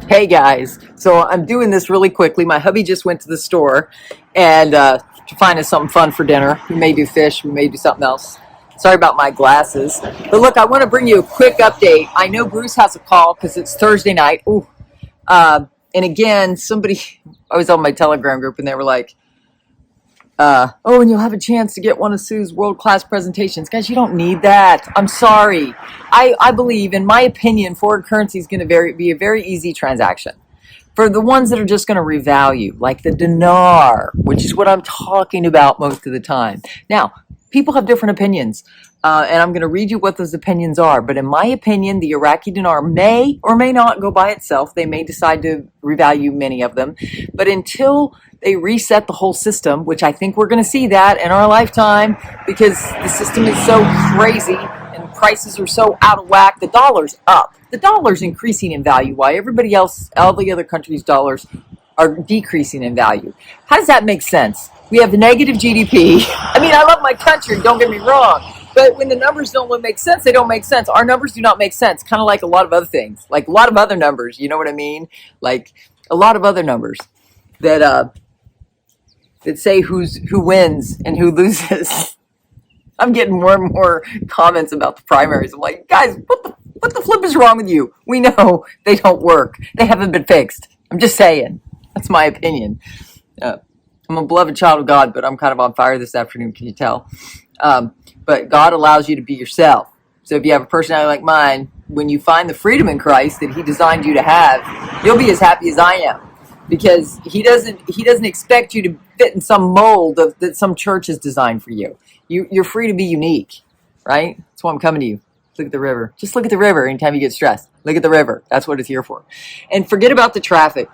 Hey guys, so I'm doing this really quickly. My hubby just went to the store and to find us something fun for dinner. We may do fish, we may do something else. Sorry about my glasses. But look, I want to bring you a quick update. I know Bruce has a call because it's Thursday night. Ooh. And again, I was on my Telegram group and they were like, oh, and you'll have a chance to get one of Sue's world-class presentations. Guys, you don't need that. I'm sorry. I believe, in my opinion, foreign currency is going to be a very easy transaction. For the ones that are just going to revalue, like the dinar, which is what I'm talking about most of the time. Now, people have different opinions, and I'm going to read you what those opinions are. But in my opinion, the Iraqi dinar may or may not go by itself. They may decide to revalue many of them. But until they reset the whole system, which I think we're going to see that in our lifetime because the system is so crazy and prices are so out of whack. The dollar's up. The dollar's increasing in value while everybody else, all the other countries' dollars are decreasing in value. How does that make sense? We have negative GDP. I mean, I love my country, don't get me wrong. But when the numbers don't make sense, they don't make sense. Our numbers do not make sense, kind of like a lot of other things. Like a lot of other numbers, you know what I mean? Like a lot of other numbers that say who wins and who loses. I'm getting more and more comments about the primaries. I'm like, guys, what the flip is wrong with you? We know they don't work. They haven't been fixed. I'm just saying. That's my opinion. I'm a beloved child of God, but I'm kind of on fire this afternoon. Can you tell? But God allows you to be yourself. So if you have a personality like mine, when you find the freedom in Christ that He designed you to have, you'll be as happy as I am. Because he doesn't expect you to fit in some mold that some church has designed for you. You're free to be unique, right? That's why I'm coming to you. Look at the river. Just look at the river anytime you get stressed. Look at the river. That's what it's here for. And forget about the traffic.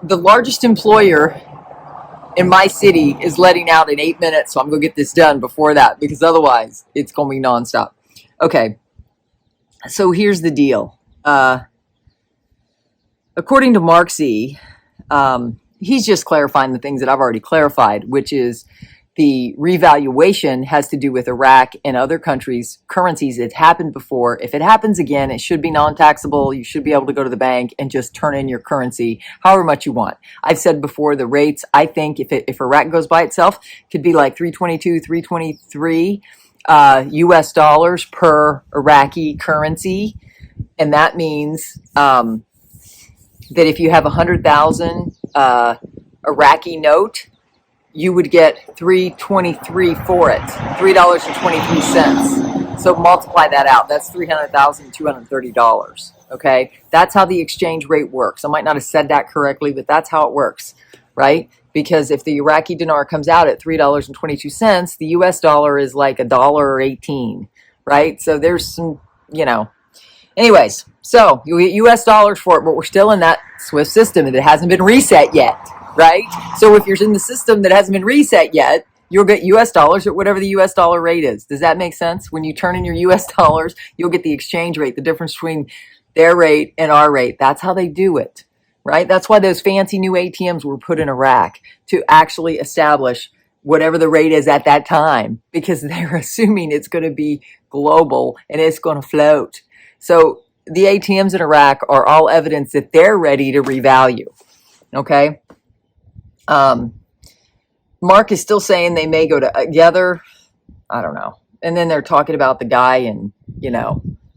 The largest employer in my city is letting out in 8 minutes, so I'm going to get this done before that because otherwise it's going to be nonstop. Okay, so here's the deal. According to Mark Z., he's just clarifying the things that I've already clarified, which is the revaluation has to do with Iraq and other countries' currencies. It's happened before. If it happens again, it should be non-taxable. You should be able to go to the bank and just turn in your currency however much you want. I've said before the rates, I think if Iraq goes by itself, could be like 322, 323 US dollars per Iraqi currency. And that means that if you have 100,000 Iraqi note, you would get $3.23 for it, $3.23. So multiply that out. That's $300,230. Okay, that's how the exchange rate works. I might not have said that correctly, but that's how it works, right? Because if the Iraqi dinar comes out at $3.22, the US dollar is like $1.18, right? So there's some, Anyways, so you get US dollars for it, but we're still in that SWIFT system and it hasn't been reset yet, right? So if you're in the system that hasn't been reset yet, you'll get US dollars at whatever the US dollar rate is. Does that make sense? When you turn in your US dollars, you'll get the exchange rate, the difference between their rate and our rate. That's how they do it, right? That's why those fancy new ATMs were put in Iraq, to actually establish whatever the rate is at that time, because they're assuming it's going to be global and it's going to float. So the ATMs in Iraq are all evidence that they're ready to revalue. Okay. Mark is still saying they may go together. I don't know. And then they're talking about the guy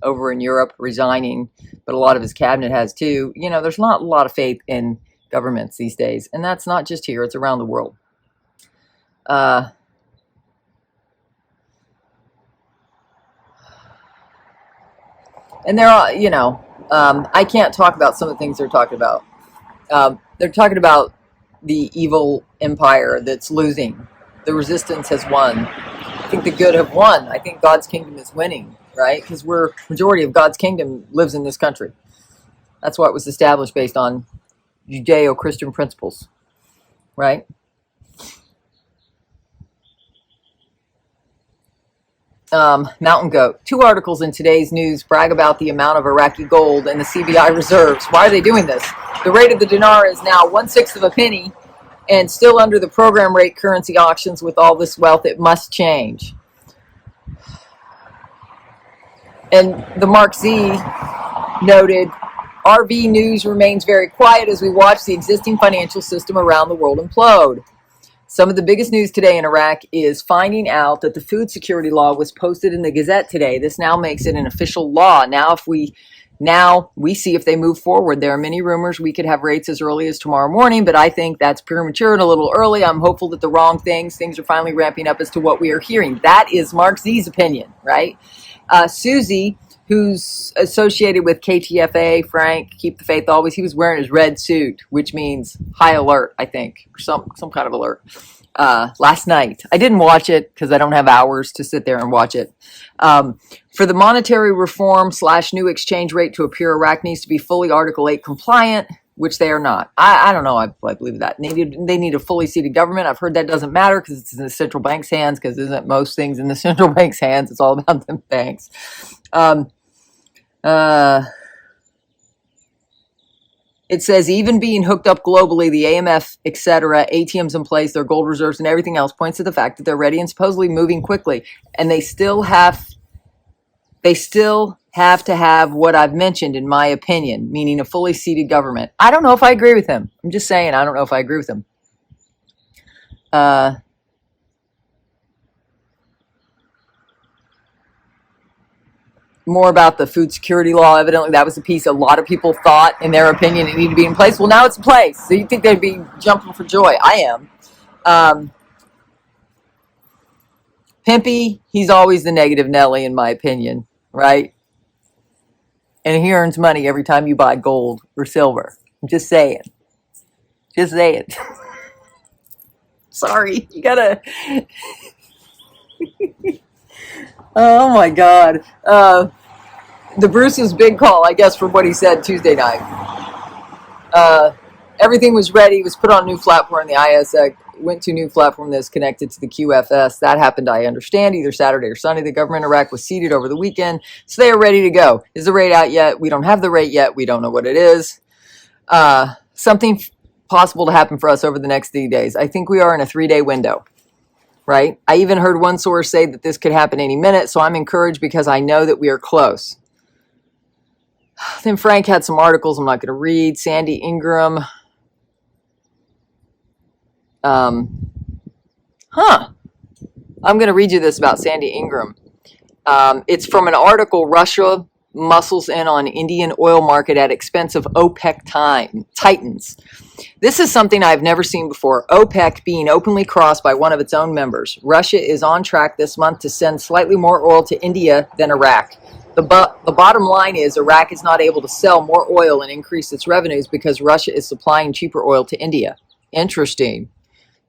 over in Europe resigning, but a lot of his cabinet has too. There's not a lot of faith in governments these days. And that's not just here, it's around the world. And there are, I can't talk about some of the things they're talking about. They're talking about the evil empire that's losing. The resistance has won. I think the good have won. I think God's kingdom is winning, right? Because majority of God's kingdom lives in this country. That's why it was established based on Judeo-Christian principles, right? Mountain Goat. 2 articles in today's news brag about the amount of Iraqi gold and the CBI reserves. Why are they doing this? The rate of the dinar is now 1/6 of a penny and still under the program rate currency auctions. With all this wealth, it must change. And the Mark Z noted RV news remains very quiet as we watch the existing financial system around the world implode. Some of the biggest news today in Iraq is finding out that the food security law was posted in the Gazette today. This now makes it an official law. Now we see if they move forward. There are many rumors we could have rates as early as tomorrow morning, but I think that's premature and a little early. I'm hopeful that the wrong things are finally ramping up as to what we are hearing. That is Mark Z's opinion, right? Susie, who's associated with KTFA, Frank, Keep the Faith Always, he was wearing his red suit, which means high alert, I think, or some kind of alert. Last night. I didn't watch it because I don't have hours to sit there and watch it. For the monetary reform / new exchange rate to appear, Iraq needs to be fully Article 8 compliant, which they are not. I don't know. I believe that. They need a fully seated government. I've heard that doesn't matter because it's in the central bank's hands, because isn't most things in the central bank's hands? It's all about the banks. It says even being hooked up globally, the AMF, etc., ATMs in place, their gold reserves and everything else points to the fact that they're ready and supposedly moving quickly. And they still have to have what I've mentioned, in my opinion, meaning a fully seated government. I don't know if I agree with him. I'm just saying, I don't know if I agree with him. More about the food security law. Evidently, that was a piece a lot of people thought, in their opinion, it needed to be in place. Well, now it's in place. So you think they'd be jumping for joy. I am. Pimpy, he's always the negative Nelly, in my opinion, right? And he earns money every time you buy gold or silver. I'm just saying. Just say it. Sorry, you gotta... Oh my God. The Bruce's big call, I guess, from what he said Tuesday night. Everything was ready, was put on a new platform. The ISX went to a new platform that's connected to the QFS. That happened, I understand, either Saturday or Sunday. The government in Iraq was seated over the weekend, so they are ready to go. Is the rate out yet? We don't have the rate yet. We don't know what it is. Something possible to happen for us over the next 3 days. I think we are in a 3-day window. Right? I even heard one source say that this could happen any minute, so I'm encouraged because I know that we are close. Then Frank had some articles I'm not going to read. Sandy Ingram. I'm going to read you this about Sandy Ingram. It's from an article, Russia muscles in on Indian oil market at expense of OPEC titans. This is something I've never seen before. OPEC being openly crossed by one of its own members. Russia is on track this month to send slightly more oil to India than Iraq. The bottom line is Iraq is not able to sell more oil and increase its revenues because Russia is supplying cheaper oil to India. Interesting.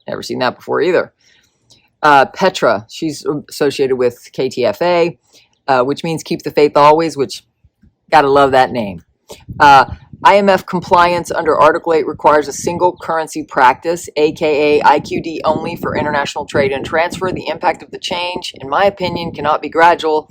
Never seen that before either. Petra, she's associated with KTFA, which means Keep the Faith Always, which gotta love that name. IMF compliance under Article 8 requires a single currency practice, aka IQD only for international trade and transfer. The impact of the change, in my opinion, cannot be gradual,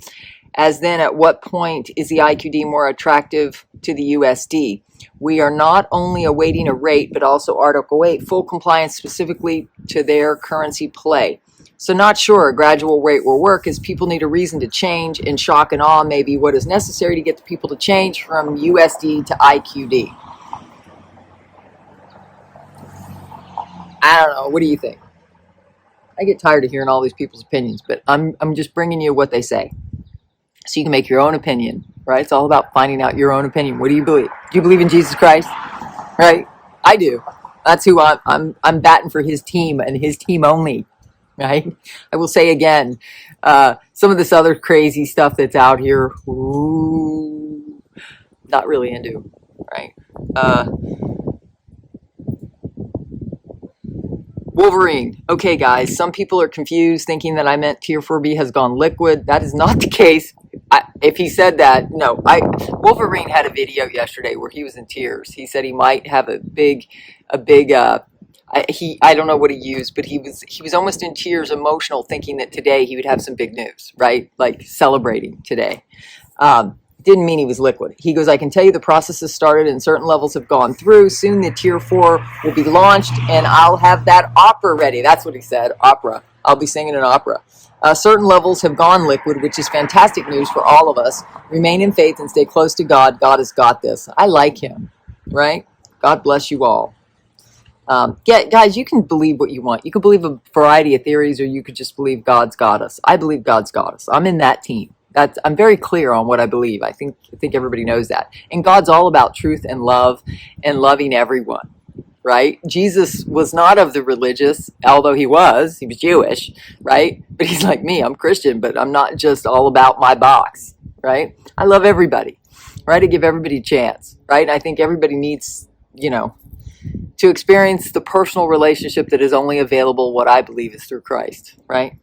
as then at what point is the IQD more attractive to the USD? We are not only awaiting a rate, but also Article 8, full compliance specifically to their currency play. So not sure a gradual rate will work, as people need a reason to change, and shock and awe may be what is necessary to get the people to change from USD to IQD. I don't know. What do you think? I get tired of hearing all these people's opinions, but I'm just bringing you what they say, so you can make your own opinion, right? It's all about finding out your own opinion. What do you believe? Do you believe in Jesus Christ? Right? I do. That's who I'm batting for, his team and his team only. Right? I will say again, some of this other crazy stuff that's out here, ooh, not really into, right? Wolverine. Okay, guys, some people are confused, thinking that I meant Tier 4B has gone liquid. That is not the case. If he said that, no. Wolverine had a video yesterday where he was in tears. He said he might have a big I don't know what he used, but he was almost in tears, emotional, thinking that today he would have some big news, right? Like celebrating today. Didn't mean he was liquid. He goes, I can tell you the process has started and certain levels have gone through. Soon the Tier 4 will be launched and I'll have that opera ready. That's what he said, opera. I'll be singing an opera. Certain levels have gone liquid, which is fantastic news for all of us. Remain in faith and stay close to God. God has got this. I like him, right? God bless you all. Guys, you can believe what you want. You can believe a variety of theories, or you could just believe God's got us. I believe God's got us. I'm in that team. I'm very clear on what I believe. I think everybody knows that. And God's all about truth and love and loving everyone, right? Jesus was not of the religious, although he was Jewish, right? But he's like me. I'm Christian, but I'm not just all about my box, right? I love everybody, right? I give everybody a chance, right? And I think everybody needs, to experience the personal relationship that is only available, what I believe is through Christ, right?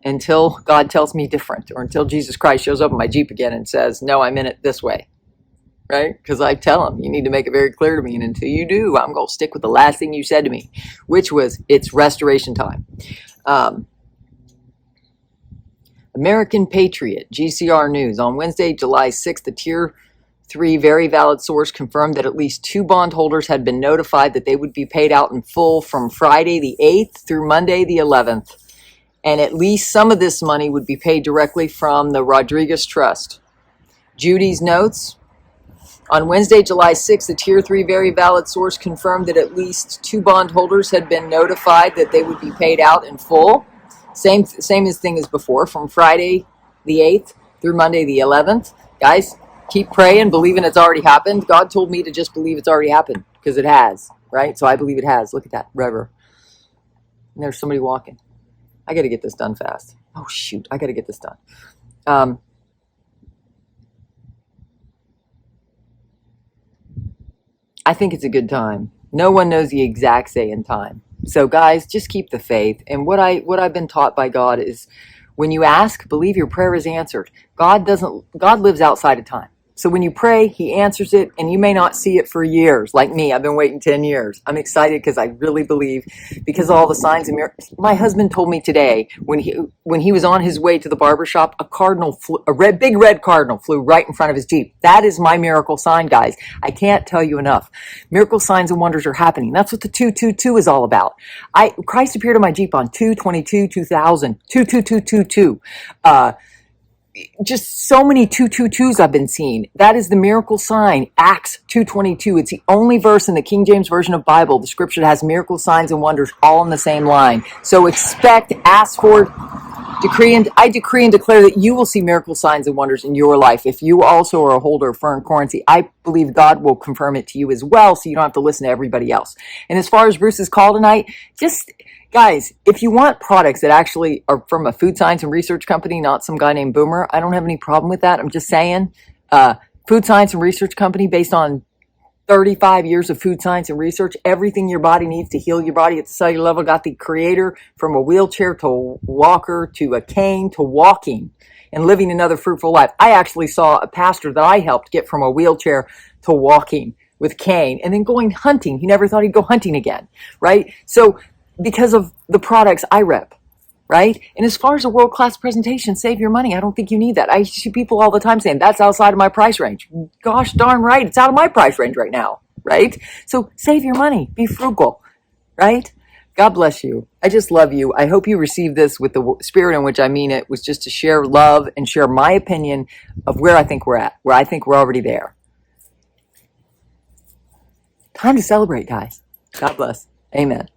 Until God tells me different, or until Jesus Christ shows up in my Jeep again and says, no, I'm in it this way, right? Because I tell him, you need to make it very clear to me, and until you do, I'm going to stick with the last thing you said to me, which was, it's restoration time. American Patriot, GCR News, on Wednesday, July 6th, the Tier 3 very valid source confirmed that at least 2 bondholders had been notified that they would be paid out in full from Friday the 8th through Monday the 11th. And at least some of this money would be paid directly from the Rodriguez Trust. Judy's notes. On Wednesday, July 6th, the Tier 3 very valid source confirmed that at least 2 bondholders had been notified that they would be paid out in full. Same thing as before, from Friday the 8th through Monday the 11th. Guys, keep praying, believing it's already happened. God told me to just believe it's already happened, because it has, right? So I believe it has. Look at that river. And there's somebody walking. I got to get this done fast. Oh, shoot. I got to get this done. I think it's a good time. No one knows the exact day and time. So, guys, just keep the faith. And what I've been taught by God is, when you ask, believe your prayer is answered. God lives outside of time. So when you pray, he answers it, and you may not see it for years. Like me, I've been waiting 10 years. I'm excited because I really believe, because of all the signs and miracles. My husband told me today, when he was on his way to the barber shop, big red cardinal flew right in front of his Jeep. That is my miracle sign, guys. I can't tell you enough. Miracle signs and wonders are happening. That's what the 222 is all about. Christ appeared on my Jeep on 2/22/2000, 22222. Just so many 222s I've been seeing. That is the miracle sign, Acts 2:22. It's the only verse in the King James Version of Bible, the scripture that has miracle signs and wonders all in the same line. So expect, ask for, I decree and declare that you will see miracle signs and wonders in your life. If you also are a holder of foreign currency, I believe God will confirm it to you as well, so you don't have to listen to everybody else. And as far as Bruce's call tonight, just, guys, if you want products that actually are from a food science and research company, not some guy named Boomer, I don't have any problem with that. I'm just saying, food science and research company based on 35 years of food science and research, everything your body needs to heal your body at the cellular level. Got the creator from a wheelchair to a walker to a cane to walking and living another fruitful life. I actually saw a pastor that I helped get from a wheelchair to walking with cane and then going hunting. He never thought he'd go hunting again, right? So because of the products I rep, right? And as far as a world-class presentation, save your money. I don't think you need that. I see people all the time saying, that's outside of my price range. Gosh darn right, it's out of my price range right now, right? So save your money. Be frugal, right? God bless you. I just love you. I hope you receive this with the spirit in which I mean it, was just to share love and share my opinion of where I think we're at, where I think we're already there. Time to celebrate, guys. God bless. Amen.